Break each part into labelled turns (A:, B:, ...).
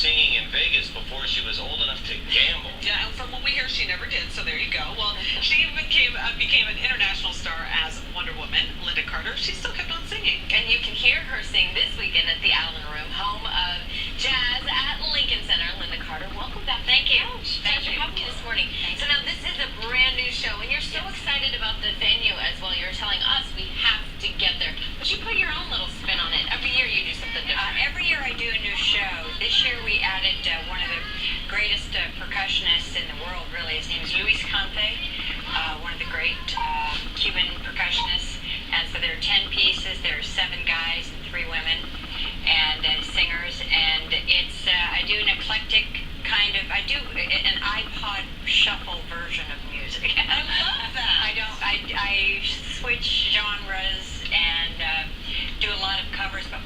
A: singing in Vegas before she was old enough to gamble.
B: Yeah, and from what we hear, she never did, so there you go. Well, she became an international star as Wonder Woman, Lynda Carter. She still kept on singing.
C: And you can hear her sing this weekend at the Allen Room, home of jazz at Lincoln Center. Lynda Carter, welcome back.
D: Thank you.
C: Thanks for having me this morning. So now this is a brand new show, and you're so excited about the venue as well. You're telling us we have to get there, but you put your own little spin on it. Every year you do something different.
D: Every year I do a new show. This year we added one of the greatest percussionists in the world, really. His name is Luis Conte, one of the great Cuban percussionists. And so there are 10 pieces. There are 7 guys and 3 women and singers. And it's I do an eclectic kind of, I do an iPod shuffle version of music.
B: I love that.
D: I switch genres and do a lot of covers, but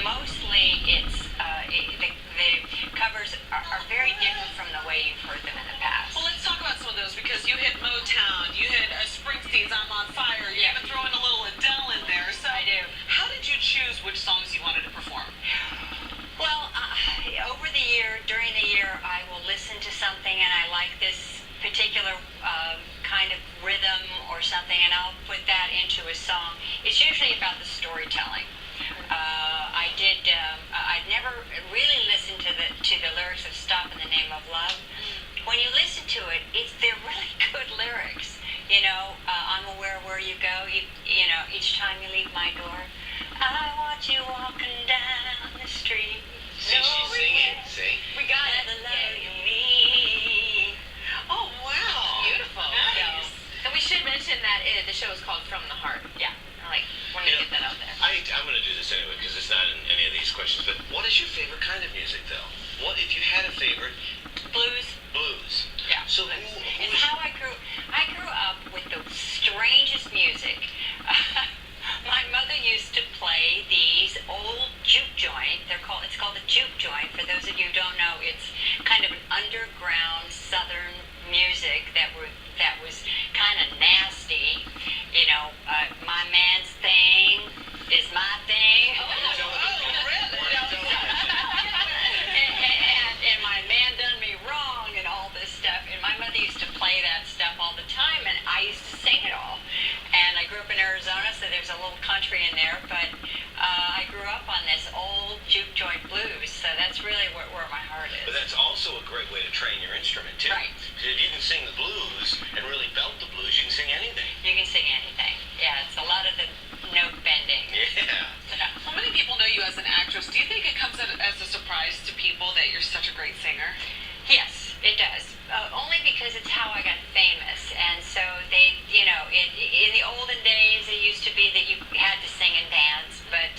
D: mostly it's the covers are very different from the way you've heard them in the past.
B: Well, let's talk about some of those, because you hit Motown, you hit Springsteen's I'm on Fire, you even throw in a little Adele in there. So
D: I do.
B: How did you choose which songs you wanted to perform?
D: Well, over the year, during the year, I will listen to something and I like this particular kind of rhythm or something, and I'll put that into a song. It's usually about the storytelling. I'd never really listened to the lyrics of "Stop in the Name of Love." When you listen to it, they're really good lyrics. You know, I'm aware where you go. You know, each time you leave my door, I want you walking down the street.
A: See, she's singing. See?
C: We got it.
D: The love you need.
B: Oh, wow.
C: Beautiful.
B: Nice.
C: And we should mention that the show is called From the Heart.
D: Yeah.
C: I want to get that out there.
A: I'm going to do this anyway because it's not in any of these questions, but what is your favorite kind of music, though? What, if you had a favorite?
D: Blues.
A: Blues.
D: Yeah.
A: So
D: It's how I grew up with the strangest music. My mother used to play these old juke joint. It's called a juke joint. For those of you who don't know, it's kind of an underground Southern music that was kind of nasty. You know, my man's thing is my thing. And my man done me wrong and all this stuff. And my mother used to play that stuff all the time, and I used to sing it all. And I grew up in Arizona, so there's a little country in there, but I grew up on this old juke joint blues, so that's really where my heart is.
A: But that's also a great way to train your instrument, too.
D: Right.
A: Because if you can sing the blues and really belt the blues, you can sing anything.
D: You can sing anything. Yeah, it's a lot of the note bending.
A: Yeah.
B: Well, many people know you as an actress. Do you think it comes as a surprise to people that you're such a great singer?
D: Yes, it does. Only because it's how I got famous. And so they, you know, in the olden days, it used to be that you had to sing and dance, but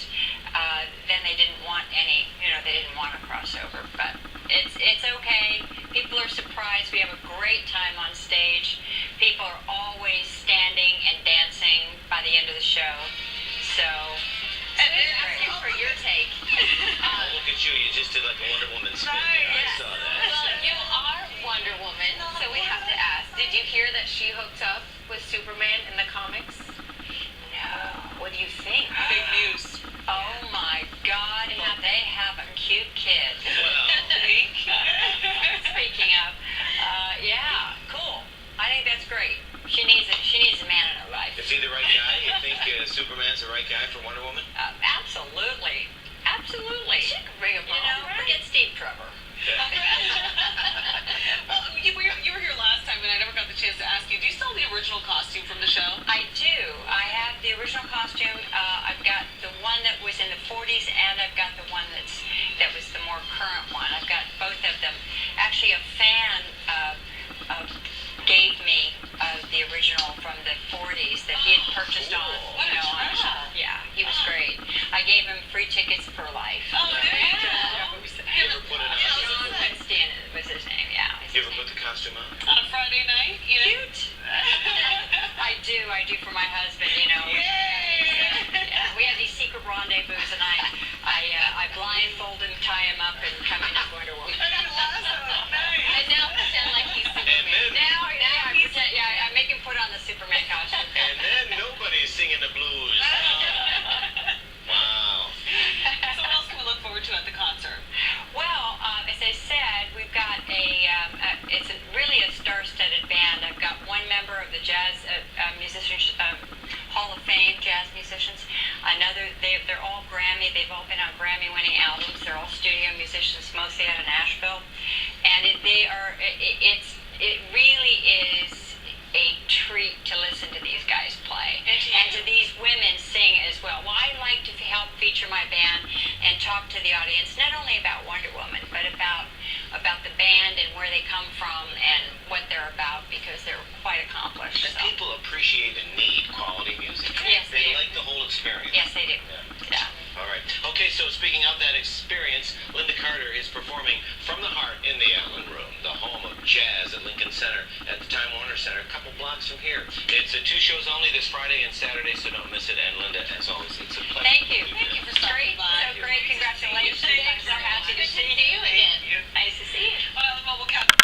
D: then they didn't want any, you know, they didn't want a crossover. But it's okay. People are surprised. We have a great time on stage. People are always standing and dancing by the end of the show. So,
C: And ask you for your take.
A: Look at you. You just did like a Wonder Woman spin there. I saw that.
C: Well, you are Wonder Woman, so we have to ask, did you hear that she hooked up with Superman in the comics?
D: no. What do you think?
B: Big news.
D: Oh my God, they have a cute kid.
A: Well,
D: Speaking of, yeah, cool. I think that's great. She needs a man in her life.
A: is he the right guy? You think Superman's the right guy for Wonder Woman?
D: Absolutely. Absolutely.
C: She could bring him
D: You
C: home,
D: know,
C: right?
D: forget Steve Trevor.
B: Well, you were here last time, and I never got the chance to ask you. Do you still have the original costume from the show?
D: I do. I have the original costume. I've got the one that was in the 40s, and I've got the one that was the more current one. I've got both of them. Actually, a fan gave me the original from the 40s that he had purchased on,
B: What a treasure.
D: Yeah, he was great. I gave him free tickets for life.
B: Oh, there you go.
A: You ever put it on?
D: John Winston was his name, yeah.
A: You ever put the costume on?
B: On a Friday night? You know?
D: Cute. I do for my husband, you know.
B: Yay!
D: Yeah, we have these secret rendezvous, and I blindfold him, tie him up, and come in as Wonder Woman.
C: And now pretend like he's Superman.
A: And then-
D: Now I pretend, yeah, I make him put on the Superman costume.
A: And then nobody's singing the blues. Wow.
B: So what else can we look forward to at the concert?
D: Well, I said of the Jazz Musicians Hall of Fame, jazz musicians. They're all Grammy. They've all been on Grammy-winning albums. They're all studio musicians, mostly out of Nashville, and it really is a treat to listen to these guys play and to these women sing as well. Well, I like to help feature my band and talk to the audience not only about Wonder Woman, but about the band and where they come from and what they're about, because they're quite accomplished.
A: And people appreciate and need quality music.
D: Yes,
A: they
D: they do.
A: like the whole experience.
D: Yes, they do. Yeah.
A: All right. Okay, so speaking of that experience, Lynda Carter is performing From the Heart in the Allen Room, the home of jazz at Lincoln Center at the Time Warner Center, a couple blocks from here. It's 2 shows only this Friday and Saturday, so don't miss it.